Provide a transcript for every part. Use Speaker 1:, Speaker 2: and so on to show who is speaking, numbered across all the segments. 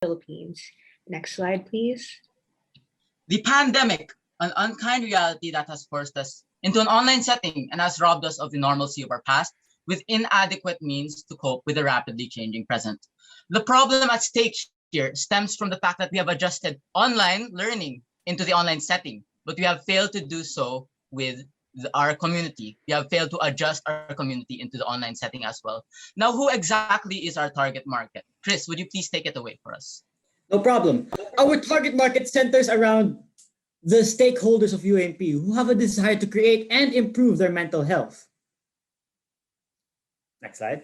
Speaker 1: Philippines. Next slide, please.
Speaker 2: The pandemic, an unkind reality that has forced us into an online setting and has robbed us of the normalcy of our past with inadequate means to cope with the rapidly changing present. The problem at stake here stems from the fact that we have adjusted online learning into the online setting, but we have failed to do so with our community. We have failed to adjust our community into the online setting as well. Now, who exactly is our target market? Chris, would you please take it away for us?
Speaker 3: No problem. Our target market centers around the stakeholders of UNP who have a desire to create and improve their mental health. Next slide.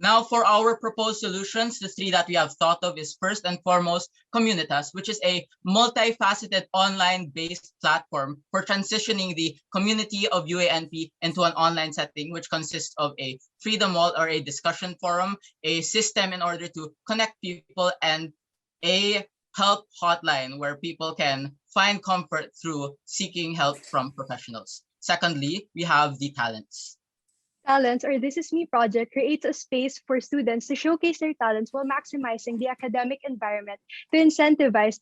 Speaker 2: Now, for our proposed solutions, the three that we have thought of is first and foremost Communitas, which is a multifaceted online-based platform for transitioning the community of UANP into an online setting, which consists of a freedom wall or a discussion forum, a system in order to connect people, and a help hotline where people can find comfort through seeking help from professionals. Secondly, we have the talents.
Speaker 4: Talents, or This Is Me project, creates a space for students to showcase their talents while maximizing the academic environment to incentivize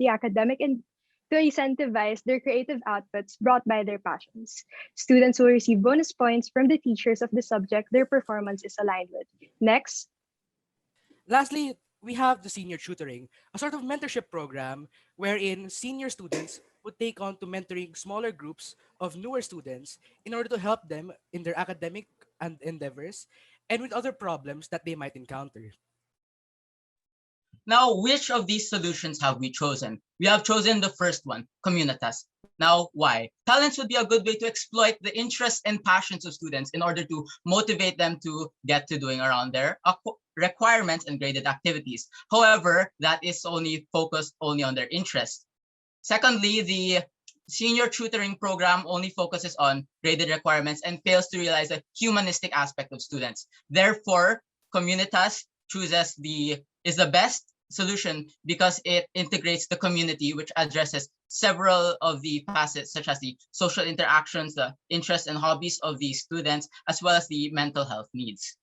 Speaker 4: their creative outputs brought by their passions. Students will receive bonus points from the teachers of the subject their performance is aligned with. Next.
Speaker 5: Lastly, we have the senior tutoring, a sort of mentorship program wherein senior students would take on to mentoring smaller groups of newer students in order to help them in their academic and endeavors and with other problems that they might encounter.
Speaker 2: Now, which of these solutions have we chosen? We have chosen the first one, Communitas. Now, why? Talents would be a good way to exploit the interests and passions of students in order to motivate them to get to doing around their requirements and graded activities. However, that is only focused only on their interests. Secondly, the senior tutoring program only focuses on graded requirements and fails to realize the humanistic aspect of students. Therefore, Communitas is the best solution because it integrates the community, which addresses several of the facets such as the social interactions, the interests and hobbies of the students, as well as the mental health needs.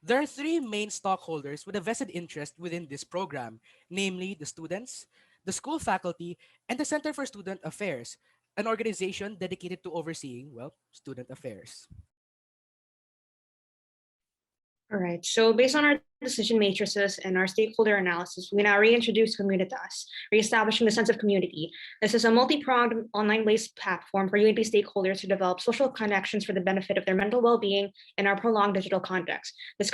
Speaker 5: There are three main stockholders with a vested interest within this program, namely the students, the school faculty, and the Center for Student Affairs, an organization dedicated to overseeing, student affairs.
Speaker 1: All right, so based on our decision matrices and our stakeholder analysis, we now reintroduce Communitas, reestablishing the sense of community. This is a multi-pronged online-based platform for UNP stakeholders to develop social connections for the benefit of their mental well-being in our prolonged digital context. This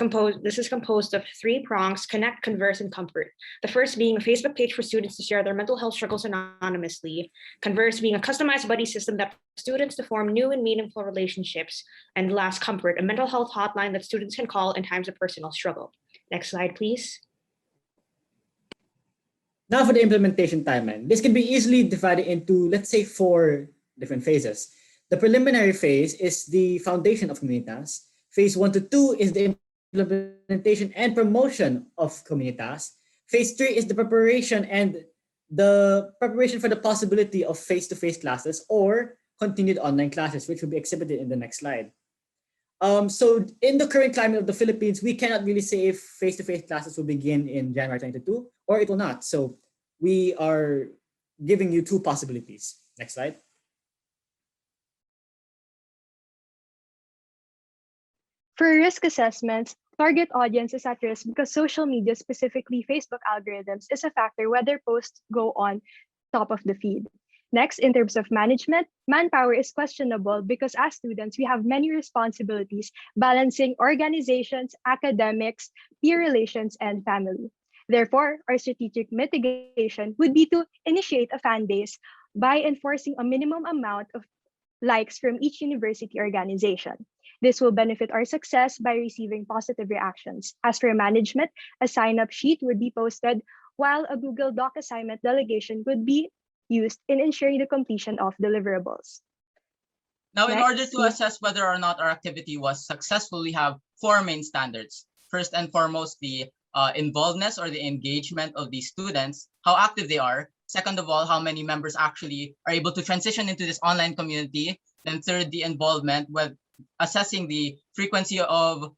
Speaker 1: is composed of three prongs: connect, converse, and comfort. The first being a Facebook page for students to share their mental health struggles anonymously. Converse being a customized buddy system that students to form new and meaningful relationships. And last, comfort, a mental health hotline that students can call in times of personal struggle. Next slide, please.
Speaker 3: Now for the implementation timeline. This can be easily divided into, let's say, 4 different phases. The preliminary phase is the foundation of Communitas. Phase 1 to 2 is the implementation and promotion of Communitas. Phase 3 is the preparation for the possibility of face-to-face classes or continued online classes, which will be exhibited in the next slide. So in the current climate of the Philippines, we cannot really say if face-to-face classes will begin in January 2022 or it will not. So we are giving you 2 possibilities. Next slide.
Speaker 4: For risk assessments, target audience is at risk because social media, specifically Facebook algorithms, is a factor whether posts go on top of the feed. Next, in terms of management, manpower is questionable because as students, we have many responsibilities balancing organizations, academics, peer relations, and family. Therefore, our strategic mitigation would be to initiate a fan base by enforcing a minimum amount of likes from each university organization. This will benefit our success by receiving positive reactions. As for management, a sign-up sheet would be posted, while a Google Doc assignment delegation would be used in ensuring the completion of deliverables.
Speaker 2: Now, in order to assess whether or not our activity was successful, we have 4 main standards. First and foremost, the involvedness or the engagement of the students, how active they are. Second of all, how many members actually are able to transition into this online community. Then third, the involvement, with assessing the frequency of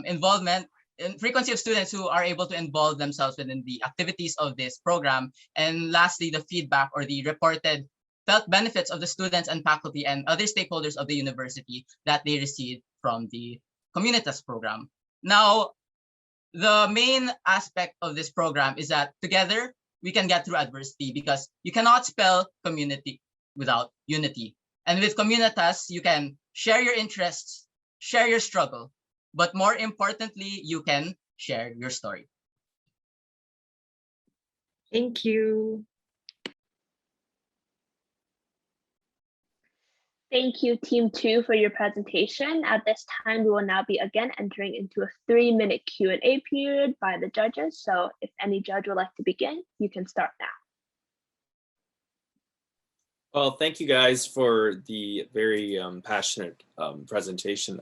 Speaker 2: involvement and frequency of students who are able to involve themselves within the activities of this program. And lastly, the feedback or the reported felt benefits of the students and faculty and other stakeholders of the university that they received from the Communitas program. Now, the main aspect of this program is that together we can get through adversity, because you cannot spell community without unity. And with Communitas, you can share your interests, share your struggle, but more importantly, you can share your story.
Speaker 1: Thank you.
Speaker 6: Thank you, Team 2, for your presentation. At this time, we will now be again entering into a 3-minute Q&A period by the judges. So if any judge would like to begin, you can start now.
Speaker 7: Well, thank you guys for the very passionate presentation.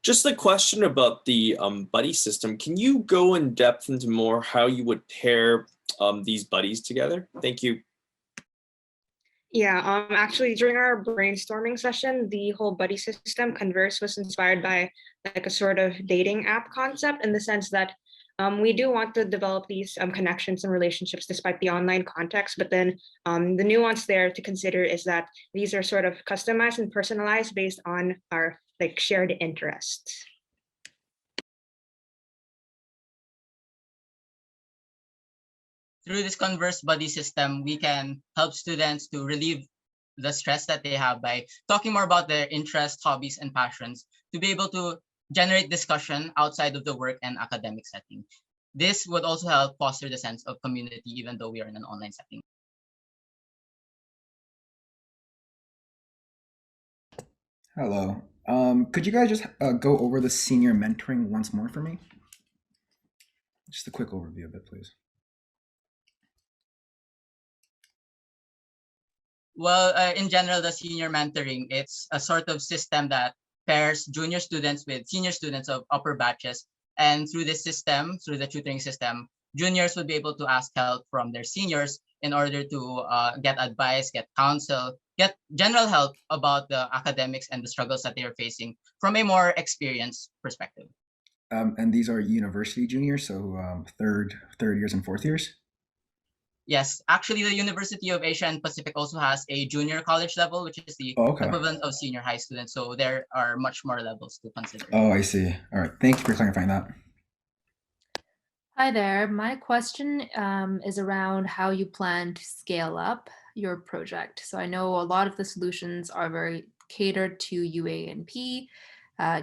Speaker 7: Just a question about the buddy system. Can you go in depth into more how you would pair these buddies together? Thank you.
Speaker 1: Yeah, actually during our brainstorming session, the whole buddy system Converse was inspired by like a sort of dating app concept, in the sense that we do want to develop these connections and relationships despite the online context, but then the nuance there to consider is that these are sort of customized and personalized based on our like shared interests.
Speaker 2: Through this Converse buddy system, we can help students to relieve the stress that they have by talking more about their interests, hobbies, and passions, to be able to generate discussion outside of the work and academic setting. This would also help foster the sense of community, even though we are in an online setting.
Speaker 8: Hello. Could you guys just go over the senior mentoring once more for me? Just a quick overview of it, please.
Speaker 2: Well, in general, the senior mentoring, it's a sort of system that pairs junior students with senior students of upper batches. And through this system, through the tutoring system, juniors would be able to ask help from their seniors in order to get advice, get counsel, get general help about the academics and the struggles that they are facing from a more experienced perspective.
Speaker 8: And these are university juniors, so third years and fourth years?
Speaker 2: Yes, actually, the University of Asia and Pacific also has a junior college level, which is the equivalent of senior high students. So there are much more levels to consider.
Speaker 8: Oh, I see. All right. Thank you for clarifying that.
Speaker 9: Hi there. My question is around how you plan to scale up your project. So I know a lot of the solutions are very catered to UANP,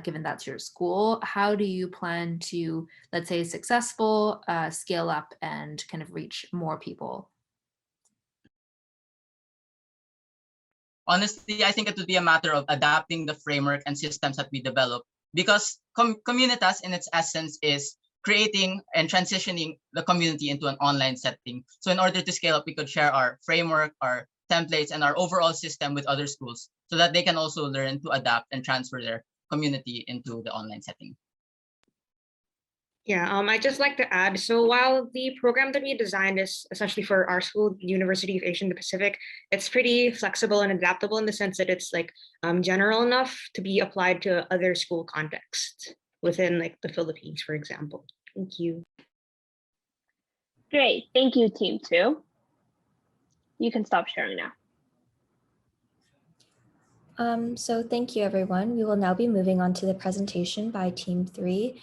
Speaker 9: given that's your school. How do you plan to, let's say, successful, scale up and kind of reach more people?
Speaker 2: Honestly, I think it would be a matter of adapting the framework and systems that we develop, because Communitas in its essence is creating and transitioning the community into an online setting. So in order to scale up, we could share our framework, our templates, and our overall system with other schools so that they can also learn to adapt and transfer their community into the online setting.
Speaker 1: Yeah, I'd just like to add, so while the program that we designed is essentially for our school, University of Asia and the Pacific, it's pretty flexible and adaptable in the sense that it's like general enough to be applied to other school contexts within like the Philippines, for example. Thank you.
Speaker 6: Great, thank you, Team 2. You can stop sharing now.
Speaker 10: So thank you, everyone. We will now be moving on to the presentation by Team 3.